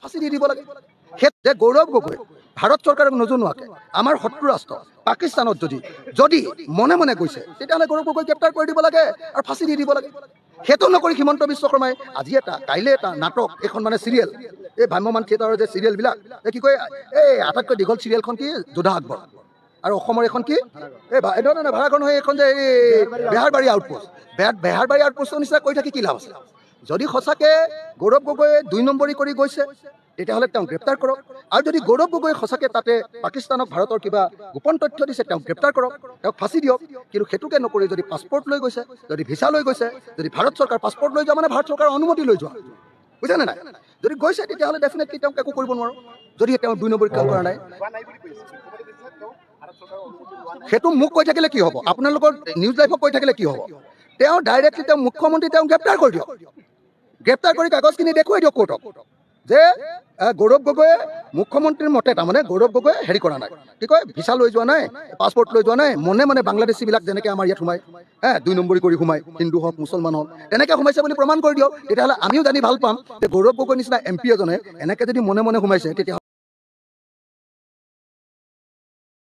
ফাঁচি দি দিব লাগে। যে গৌৰৱ গগৈ ভাৰত চৰকাৰক নজনোৱাকৈ আমাৰ শত্ৰু ৰাষ্ট্ৰ পাকিস্তানত যদি মনে মনে গৈছে তেতিয়াহ'লে গৌৰৱ গগৈ গ্ৰেপ্তাৰ কৰি দিব লাগে আৰু ফাঁচি দি দিব লাগে। সেইটো নকৰি হিমন্ত বিশ্ব শৰ্মাই আজি এটা কাইলৈ এটা নাটক, এখন মানে চিৰিয়েল, এই ভ্ৰাম্যমান থিয়েটাৰৰ যে চিৰিয়েলবিলাক, এই কি কয়, এই আটাইতকৈ দীঘল চিৰিয়েলখন কি যোধা আকবৰ, আৰু অসমৰ এখন কি এই ভাড়াখন হয় এইখন যে এই বেহাৰবাৰী আউটপোষ্ট, বেহাৰবাৰী আউটপোষ্টৰ নিচিনা কৈ থাকি কি লাভ আছে? যদি সঁচাকৈ গৌৰৱ গগৈয়ে 2 নম্বৰী কৰি গৈছে তেতিয়াহ'লে তেওঁক গ্ৰেপ্তাৰ কৰক, আৰু যদি গৌৰৱ গগৈ সঁচাকৈ তাতে পাকিস্তানক ভাৰতৰ কিবা গোপন তথ্য দিছে তেওঁক গ্ৰেপ্তাৰ কৰক, তেওঁক ফাঁচি দিয়ক। কিন্তু সেইটোকে নকৰি যদি পাছপৰ্ট লৈ গৈছে, যদি ভিছা লৈ গৈছে, যদি ভাৰত চৰকাৰ পাছপৰ্ট লৈ যোৱা মানে ভাৰত চৰকাৰৰ অনুমতি লৈ যোৱা, বুজিছেনে নাই? যদি গৈছে তেতিয়াহ'লে ডেফিনেটলি তেওঁক একো কৰিব নোৱাৰোঁ, যদি তেওঁ 2 নম্বৰী কাম কৰা নাই। সেইটো মোক কৈ থাকিলে কি হ'ব? আপোনালোকৰ নিউজ লাইভক কৈ থাকিলে কি হ'ব? তেওঁ ডাইৰেক্টলি তেওঁ মুখ্যমন্ত্ৰী তেওঁক গ্ৰেপ্তাৰ কৰি দিয়ক, গ্ৰেপ্তাৰ কৰি কাগজখিনি দেখুৱাই দিয়ক কোৰ্টক যে গৌৰৱ গগৈয়ে মুখ্যমন্ত্ৰীৰ মতে তাৰমানে গৌৰৱ গগৈয়ে হেৰি কৰা নাই, কি কয়, ভিছা লৈ যোৱা নাই, পাছপৰ্ট লৈ যোৱা নাই, মনে মনে বাংলাদেশীবিলাক যেনেকৈ আমাৰ ইয়াত সোমাই 2 নম্বৰী কৰি সোমাই, হিন্দু হওক মুছলমান হওক, তেনেকৈ সোমাইছে বুলি প্ৰমাণ কৰি দিয়ক। তেতিয়াহ'লে আমিও জানি ভাল পাম যে গৌৰৱ গগৈ নিচিনা MP এজনে এনেকৈ যদি মনে মনে সোমাইছে তেতিয়া